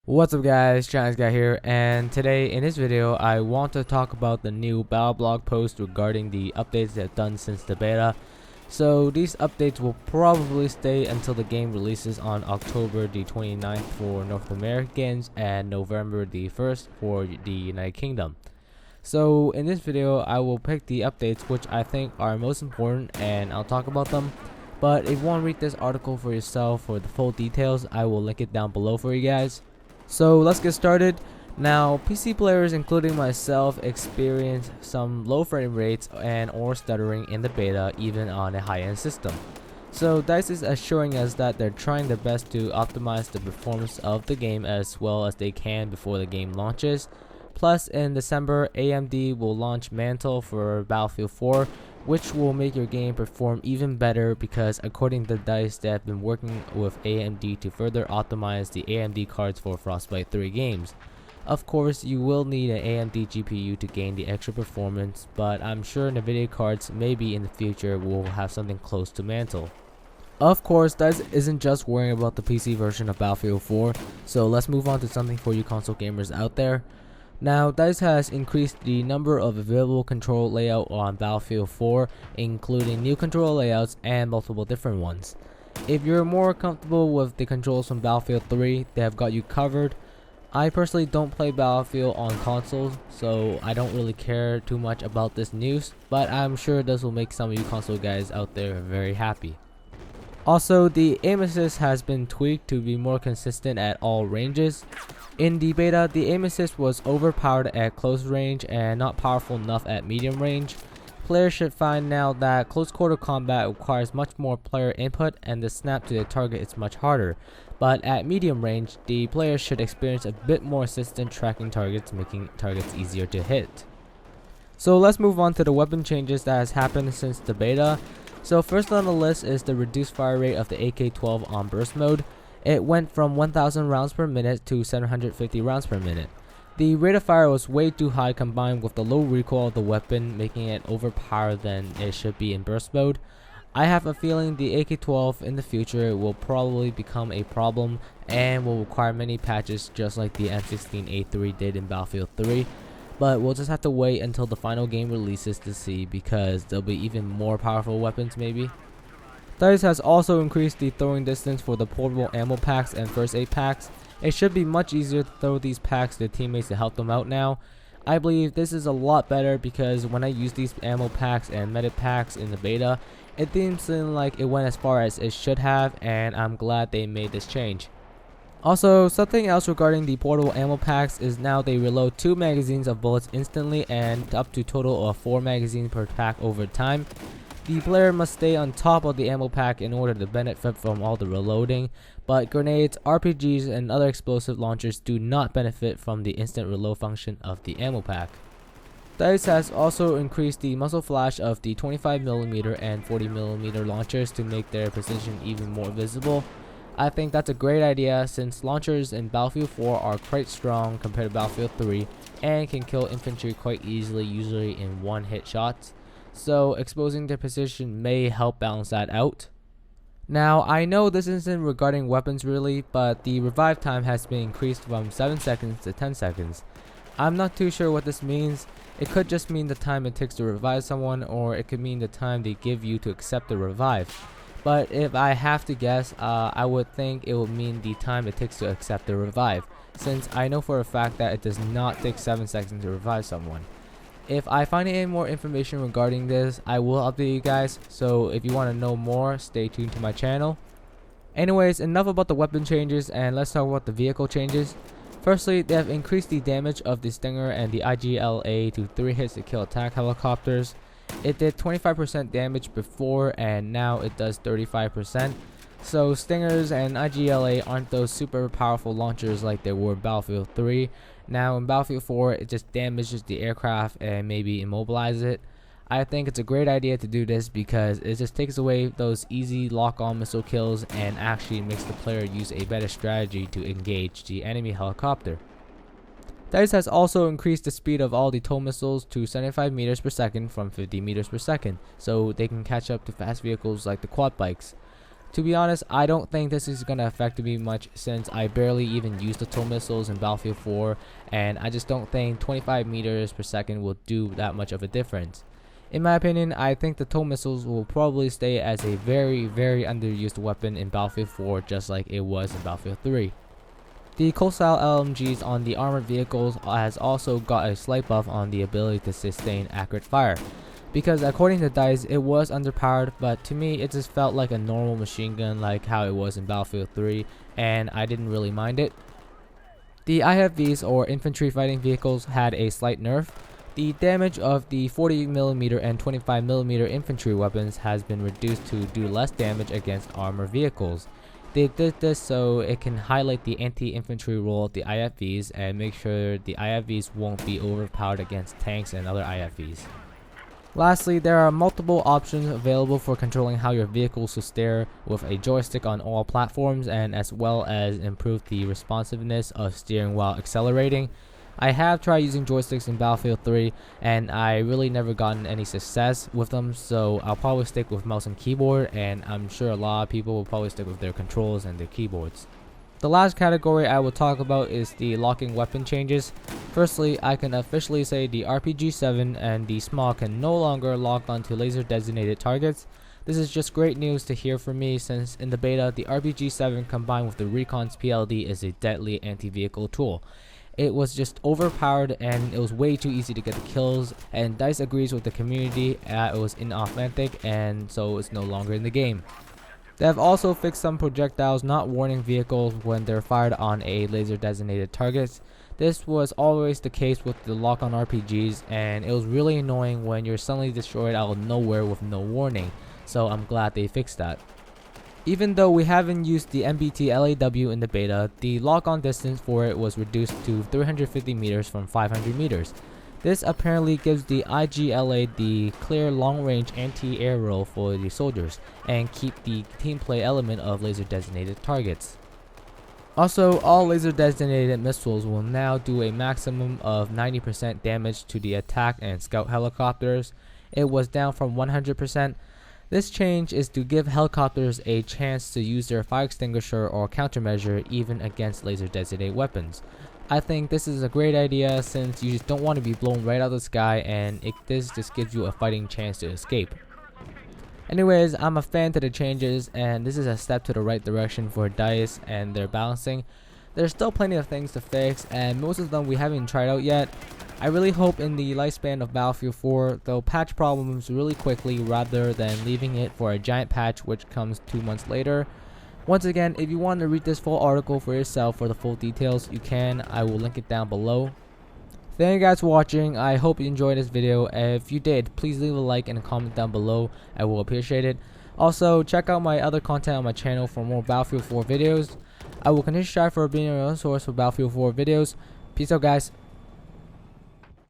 What's up guys, Shanghai here, and today in this video I want to talk about the new battle blog post regarding the updates they've done since the beta. So these updates will probably stay until the game releases on October the 29th for North Americans and November the 1st for the United Kingdom. So in this video I will pick the updates which I think are most important and I'll talk about them. But if you want to read this article for yourself for the full details, I will link it down below for you guys. So let's get started. Now, PC players including myself experienced some low frame rates and or stuttering in the beta even on a high-end system. So DICE is assuring us that they're trying their best to optimize the performance of the game as well as they can before the game launches. Plus, in December, AMD will launch Mantle for Battlefield 4, which will make your game perform even better because according to DICE, they have been working with AMD to further optimize the AMD cards for Frostbite 3 games. Of course, you will need an AMD GPU to gain the extra performance, but I'm sure NVIDIA cards maybe in the future will have something close to Mantle. Of course, DICE isn't just worrying about the PC version of Battlefield 4, so let's move on to something for you console gamers out there. Now, DICE has increased the number of available control layout on Battlefield 4, including new control layouts and multiple different ones. If you're more comfortable with the controls from Battlefield 3, they have got you covered. I personally don't play Battlefield on consoles, so I don't really care too much about this news, but I'm sure this will make some of you console guys out there very happy. Also, the aim assist has been tweaked to be more consistent at all ranges. In the beta, the aim assist was overpowered at close range and not powerful enough at medium range. Players should find now that close quarter combat requires much more player input and the snap to the target is much harder. But at medium range, the players should experience a bit more assistant tracking targets, making targets easier to hit. So let's move on to the weapon changes that has happened since the beta. So first on the list is the reduced fire rate of the AK-12 on burst mode. It went from 1000 rounds per minute to 750 rounds per minute. The rate of fire was way too high combined with the low recoil of the weapon, making it overpowered than it should be in burst mode. I have a feeling the AK-12 in the future will probably become a problem and will require many patches just like the M16A3 did in Battlefield 3. But we'll just have to wait until the final game releases to see because there'll be even more powerful weapons maybe. DICE has also increased the throwing distance for the portable ammo packs and first aid packs. It should be much easier to throw these packs to teammates to help them out now. I believe this is a lot better because when I used these ammo packs and medic packs in the beta, it didn't seem like it went as far as it should have, and I'm glad they made this change. Also, something else regarding the portable ammo packs is now they reload 2 magazines of bullets instantly and up to a total of 4 magazines per pack over time. The player must stay on top of the ammo pack in order to benefit from all the reloading, but grenades, RPGs, and other explosive launchers do not benefit from the instant reload function of the ammo pack. DICE has also increased the muzzle flash of the 25mm and 40mm launchers to make their position even more visible. I think that's a great idea since launchers in Battlefield 4 are quite strong compared to Battlefield 3 and can kill infantry quite easily, usually in one-hit shots. So exposing their position may help balance that out. Now, I know this isn't regarding weapons really, but the revive time has been increased from 7 seconds to 10 seconds. I'm not too sure what this means. It could just mean the time it takes to revive someone, or it could mean the time they give you to accept the revive. But if I have to guess, I would think it would mean the time it takes to accept the revive, since I know for a fact that it does not take 7 seconds to revive someone. If I find any more information regarding this, I will update you guys, so if you want to know more, stay tuned to my channel. Anyways, enough about the weapon changes and let's talk about the vehicle changes. Firstly, they have increased the damage of the Stinger and the IGLA to 3 hits to kill attack helicopters. It did 25% damage before and now it does 35%. So Stingers and IGLA aren't those super powerful launchers like they were in Battlefield 3. Now in Battlefield 4 it just damages the aircraft and maybe immobilizes it. I think it's a great idea to do this because it just takes away those easy lock-on missile kills and actually makes the player use a better strategy to engage the enemy helicopter. DICE has also increased the speed of all the tow missiles to 75 meters per second from 50 meters per second, so they can catch up to fast vehicles like the quad bikes. To be honest, I don't think this is going to affect me much since I barely even use the tow missiles in Battlefield 4, and I just don't think 25 meters per second will do that much of a difference. In my opinion, I think the tow missiles will probably stay as a very underused weapon in Battlefield 4 just like it was in Battlefield 3. The Cosal LMGs on the armored vehicles has also got a slight buff on the ability to sustain accurate fire, because according to DICE it was underpowered, but to me it just felt like a normal machine gun like how it was in Battlefield 3, and I didn't really mind it. The IFVs or infantry fighting vehicles had a slight nerf. The damage of the 40mm and 25mm infantry weapons has been reduced to do less damage against armored vehicles. They did this so it can highlight the anti-infantry role of the IFVs and make sure the IFVs won't be overpowered against tanks and other IFVs. Lastly, there are multiple options available for controlling how your vehicles will steer with a joystick on all platforms, and as well as improve the responsiveness of steering while accelerating. I have tried using joysticks in Battlefield 3 and I really never gotten any success with them, so I'll probably stick with mouse and keyboard, and I'm sure a lot of people will probably stick with their controls and their keyboards. The last category I will talk about is the locking weapon changes. Firstly, I can officially say the RPG-7 and the SMAW can no longer lock onto laser designated targets. This is just great news to hear for me, since in the beta the RPG-7 combined with the Recon's PLD is a deadly anti-vehicle tool. It was just overpowered and it was way too easy to get the kills, and DICE agrees with the community that it was inauthentic and so it's no longer in the game. They have also fixed some projectiles not warning vehicles when they're fired on a laser designated targets. This was always the case with the lock-on RPGs, and it was really annoying when you're suddenly destroyed out of nowhere with no warning, so I'm glad they fixed that. Even though we haven't used the MBT LAW in the beta, the lock-on distance for it was reduced to 350 meters from 500 meters. This apparently gives the IGLA the clear long-range anti-air role for the soldiers and keep the team play element of laser designated targets. Also, all laser designated missiles will now do a maximum of 90% damage to the attack and scout helicopters. It was down from 100%. This change is to give helicopters a chance to use their fire extinguisher or countermeasure even against laser designated weapons. I think this is a great idea since you just don't want to be blown right out of the sky, and this just gives you a fighting chance to escape. Anyways, I'm a fan to the changes, and this is a step to the right direction for DICE and their balancing. There's still plenty of things to fix, and most of them we haven't tried out yet. I really hope in the lifespan of Battlefield 4 they'll patch problems really quickly rather than leaving it for a giant patch which comes 2 months later. Once again, if you want to read this full article for yourself for the full details, you can. I will link it down below. Thank you guys for watching. I hope you enjoyed this video. If you did, please leave a like and a comment down below. I will appreciate it. Also, check out my other content on my channel for more Battlefield 4 videos. I will continue to strive for being your own source for Battlefield 4 videos. Peace out, guys.